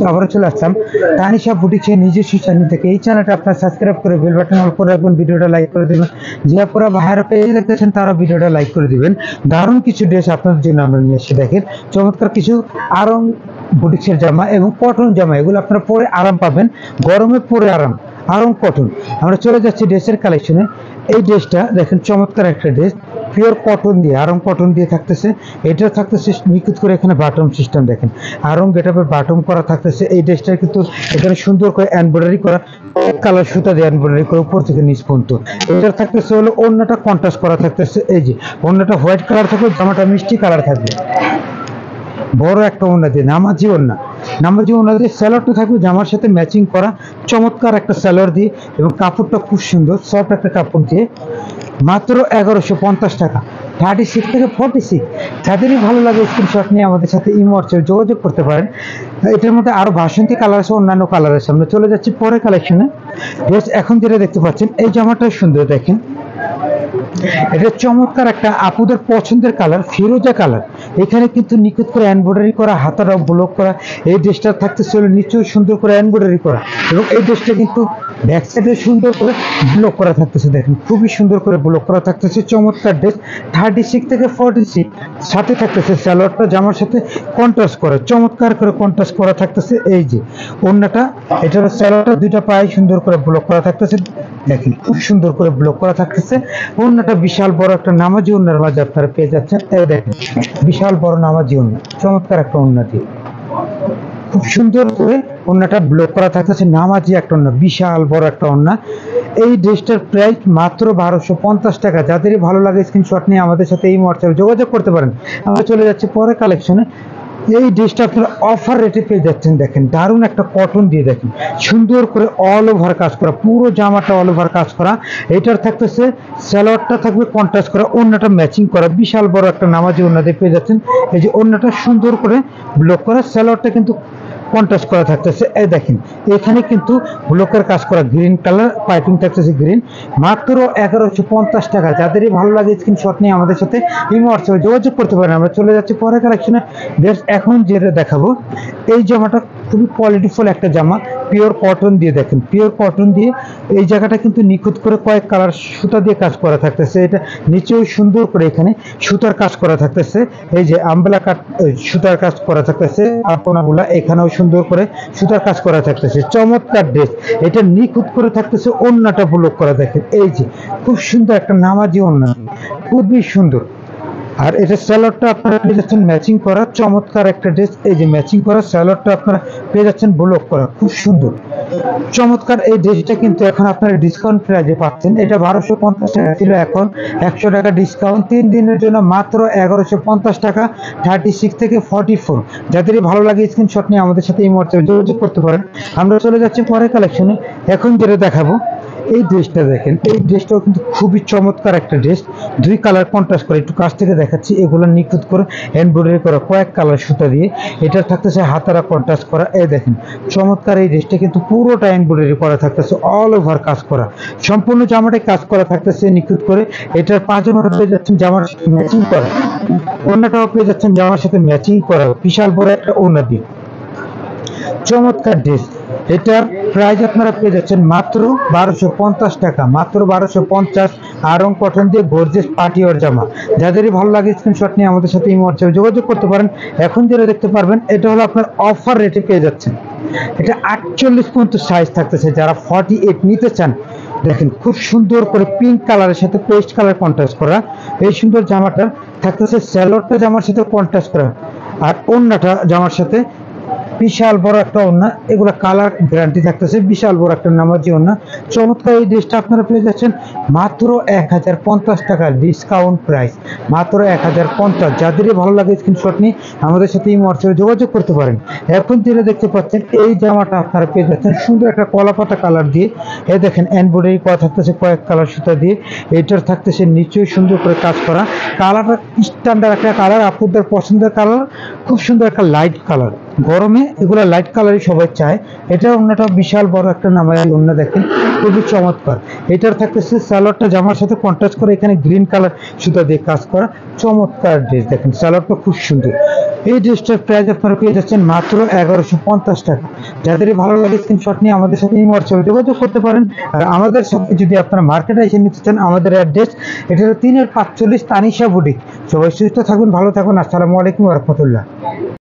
আবারও চলে আসলাম তানিশা বুটিক্সের নিজস্ব চ্যানেল থেকে। এই চ্যানেলটা আপনারা সাবস্ক্রাইব করে বেল বাটন অল করে রাখবেন, ভিডিওটা লাইক করে দেবেন। যে আপনারা ভাইয়েরা পেজে দেখতেছেন তারা ভিডিওটা লাইক করে দিবেন। দারুণ কিছু ড্রেস আপনাদের জন্য আমরা নিয়ে এসে দেখেন, চমৎকার কিছু আরং বুটিক্সের জামা এবং কটন জামা, এগুলো আপনারা পরে আরাম পাবেন, গরমে পরে আরাম, আরং কটন। আমরা চলে যাচ্ছি ড্রেসের কালেকশনে। এই ড্রেসটা দেখেন, চমৎকার একটা ড্রেস, পিওর কটন দিয়ে, আরং কটন দিয়ে থাকতেছে। এটা থাকতেছে নিখুঁত করে এখানে বাটম সিস্টেম, দেখেন আরং গেটআপের বাটম করা থাকতেছে। এই ড্রেসটা কিন্তু এখানে সুন্দর করে এমব্রয়ডারি করা, কালার সুতা দিয়ে এমব্রয়ডারি করে উপর থেকে নিচ পর্যন্ত। এটা থাকতেছে হলো ওড়নাটা কন্ট্রাস্ট করা থাকতেছে। এই যে ওড়নাটা হোয়াইট কালার থাকবে, জামাটা মিষ্টি কালার থাকবে, বড় একটা ওড়না দিয়ে, নামাজি ওড়না, নামাজি ওড়না দিয়ে স্যালোয়ারটা থাকবে জামার সাথে ম্যাচিং করা, চমৎকার একটা স্যালোয়ার দিয়ে, এবং কাপড়টা খুব সুন্দর সফট একটা কাপড় দিয়ে, মাত্র 1150 টাকা। 36 থেকে 46, যাদেরই ভালো লাগে স্ক্রিনশট নিয়ে আমাদের সাথে ইমো হোয়াটসঅ্যাপে যোগাযোগ করতে পারেন। এটার মধ্যে আরো বাসন্তী কালার আছে, অন্যান্য কালার আছে। আমরা চলে যাচ্ছি পরে কালেকশনে। বেশ, এখন যেটা দেখতে পাচ্ছেন এই জামাটা সুন্দর, দেখেন এটা চমৎকার একটা আপুদের পছন্দের কালার, ফিরোজা কালার। এখানে কিন্তু নিখুঁত করে এমব্রয়ডারি করা, হাতাটা ব্লক করা। এই ড্রেসটা থাকতেছে নিচেও সুন্দর করে এমব্রয়ডারি করা, এবং এই ড্রেসটা কিন্তু ব্যাক সাইডে সুন্দর করে ব্লক করা থাকতেছে, দেখেন খুবই সুন্দর করে ব্লক করা থাকতেছে। চমৎকার ড্রেস, 36 থেকে 46, সাথে থাকতেছে সালোয়ারটা জামার সাথে কন্ট্রাস্ট করা, চমৎকার করে কন্ট্রাস্ট করা থাকতেছে। এই যে ওড়নাটা, এটার সালোয়ারটা দুইটা পায়ে সুন্দর করে ব্লক করা থাকতেছে, দেখেন খুব সুন্দর করে ব্লক করা থাকতেছে। ওড়নাটা বিশাল বড় একটা নামাজি ওড়নার মাঝে আপনারা পেয়ে যাচ্ছেন। এই দেখেন বিশাল বড় নামাজি ওড়না, চমৎকার একটা ওড়না দিয়ে খুব সুন্দর করে ওড়নাটা ব্লক করা থাকতেছে, নামাজি একটা ওড়না, বিশাল বড় একটা ওড়না। এই ড্রেসটার প্রাইস মাত্র 1250 টাকা। যাদেরই ভালো লাগে স্ক্রিনশট নিয়ে আমাদের সাথে এই হোয়াটসঅ্যাপে যোগাযোগ করতে পারেন। আমরা চলে যাচ্ছি পরে কালেকশনে। এই ড্রেসটা আপনারা অফার রেটে পেয়ে যাচ্ছেন, দেখেন দারুণ একটা কটন দিয়ে, দেখেন সুন্দর করে অল ওভার কাজ করা, পুরো জামাটা অল ওভার কাজ করা। এটার থাকতেছে সালোয়ারটা থাকবে কন্ট্রাস্ট করা, ওড়নাটা ম্যাচিং করা, বিশাল বড় একটা নামাজি ওড়না দিয়ে পেয়ে যাচ্ছেন। এই যে ওড়নাটা সুন্দর করে ব্লক করা, সালোয়ারটা কিন্তু কন্ট্রাস্ট করা থাকতেছে। এই দেখেন এখানে কিন্তু ব্লকের কাজ করা, গ্রিন কালার পাইপিং থাকতেছে, গ্রিন, মাত্র 1150 টাকা। যাদেরই ভালো লাগে স্ক্রিনশট নিয়ে আমাদের সাথে ইমো হোয়াটসঅ্যাপে যোগাযোগ করতে পারেন। আমরা চলে যাচ্ছি পরে কালেকশনে। বেশ, এখন যেটা দেখাবো এই জামাটা খুবই কোয়ালিটিফুল একটা জামা, পিওর কটন দিয়ে, দেখেন পিওর কটন দিয়ে এই জায়গাটা কিন্তু নিখুঁত করে কয়েক কালার সুতা দিয়ে কাজ করা থাকতেছে। এটা নিচেও সুন্দর করে এখানে সুতার কাজ করা থাকতেছে, এই যে আমবেলা কাট সুতার কাজ করা থাকতেছে, আপনাগুলা এখানেও সুন্দর করে সুতার কাজ করা থাকতেছে। চমৎকার ড্রেস, এটা নিখুঁত করে থাকতেছে, ওড়নাটা ব্লক করা, দেখেন এই যে খুব সুন্দর একটা নামাজি ওড়না, খুবই সুন্দর। আর এটা স্যালোয়ারটা আপনারা পেয়ে যাচ্ছেন ম্যাচিং করা, চমৎকার একটা ড্রেস। এই যে ম্যাচিং করা স্যালোয়ারটা আপনারা পেয়ে যাচ্ছেন ব্লক করা, খুব সুন্দর চমৎকার। এই ড্রেসটা কিন্তু এখন আপনারা ডিসকাউন্ট প্রাইজে পাচ্ছেন। এটা 1250 টাকা ছিল, এখন 100 টাকা ডিসকাউন্ট, 3 দিনের জন্য মাত্র 1150 টাকা। 36 থেকে 44, যাদেরই ভালো লাগে স্ক্রিনশট নিয়ে আমাদের সাথে এই মুহূর্তে যোগাযোগ করতে পারেন। আমরা চলে যাচ্ছি পরে কালেকশনে। এখন যেটা দেখাবো এই ড্রেসটা, দেখেন এই ড্রেসটাও কিন্তু খুবই চমৎকার একটা ড্রেস, দুই কালার কন্ট্রাস্ট করে, একটু কাছ থেকে দেখাচ্ছি। এগুলো নিখুঁত করে এমব্রয়ডারি করা, কয়েক কালার সুতা দিয়ে। এটা থাকতেছে হাতারা কন্ট্রাস্ট করা, এই দেখেন চমৎকার। এই ড্রেসটা কিন্তু পুরোটা এমব্রয়ডারি করা থাকতেছে, অল ওভার কাজ করা, সম্পূর্ণ জামাটাই কাজ করা থাকতেছে নিখুঁত করে। এটার পাজামাটা পেয়ে যাচ্ছেন জামার সাথে ম্যাচিং করা, ওড়নাটাও পেয়ে যাচ্ছেন জামার সাথে ম্যাচিং করা, বিশাল বড় একটা ওড়না দিয়ে, চমৎকার ড্রেস। এটার প্রাইস আপনারা পেয়ে যাচ্ছেন মাত্র 1250 টাকা, মাত্র 1250। আরং কটন দিয়ে গর্জিয়াস পার্টি ওয়ার জামা। যাদেরই ভালো লাগে স্ক্রিনশট নিয়ে আমাদের সাথে ইমো হোয়াটসঅ্যাপে যোগাযোগ করতে পারেন। এখন যেটা দেখতে পারবেন এটা হলো আপনার অফার রেটে পেয়ে যাচ্ছেন। এটা 48 পর্যন্ত সাইজ থাকতেছে, যারা 48 নিতে চান দেখেন খুব সুন্দর করে পিঙ্ক কালারের সাথে পেস্ট কালার কন্ট্রাস্ট করা এই সুন্দর জামাটা থাকতেছে। স্যালোয়ারটা জামার সাথে কন্ট্রাস্ট করা, আর ওড়নাটা জামার সাথে বিশাল বড় একটা ওড়না, এগুলো কালার গ্যারান্টি থাকতেছে, বিশাল বড় একটা নামাজি ওড়না। চমৎকার এই ড্রেসটা আপনারা পেয়ে যাচ্ছেন মাত্র 1050 টাকা ডিসকাউন্ট প্রাইস, মাত্র 1050। যাদেরই ভালো লাগে স্ক্রিনশট নিয়ে আমাদের সাথে এই হোয়াটসঅ্যাপে যোগাযোগ করতে পারেন। এখন যেটা দেখতে পাচ্ছেন এই জামাটা আপনারা পেয়ে যাচ্ছেন সুন্দর একটা কলাপাতা কালার দিয়ে, এই দেখেন এমব্রয়ডারি করা থাকতেছে কয়েক কালার সুতা দিয়ে। এটার থাকতেছে নিচেও সুন্দর করে কাজ করা, কালারটা স্ট্যান্ডার্ড একটা কালার, আপুদের পছন্দের কালার, খুব সুন্দর একটা লাইট কালার, গরমে এগুলো লাইট কালারই সবাই চায়। এটা অন্যটা বিশাল বড় একটা নামাজি অন্য, দেখেন খুবই চমৎকার। এটার থাকতেছে সালোয়ারটা জামার সাথে কন্ট্রাস্ট করে, এখানে গ্রিন কালার সুতা দিয়ে কাজ করা, চমৎকার ড্রেস। দেখেন সালোয়ারটা খুব সুন্দর। এই ড্রেসটার প্রাইস আপনারা পেয়ে যাচ্ছেন মাত্র 1150 টাকা। যাদের ভালো লাগে স্ক্রিনশট নিয়ে আমাদের সাথে এই হোয়াটসঅ্যাপে যোগাযোগ করতে পারেন। আর আমাদের সাথে যদি আপনারা মার্কেটে এসে নিতে চান, আমাদের অ্যাড্রেস এটা হলো 3-45 তানিশা বুটিক। সবাই সুস্থ থাকুন, ভালো থাকুন। আসসালামু আলাইকুম ওয়া রাহমাতুল্লাহ।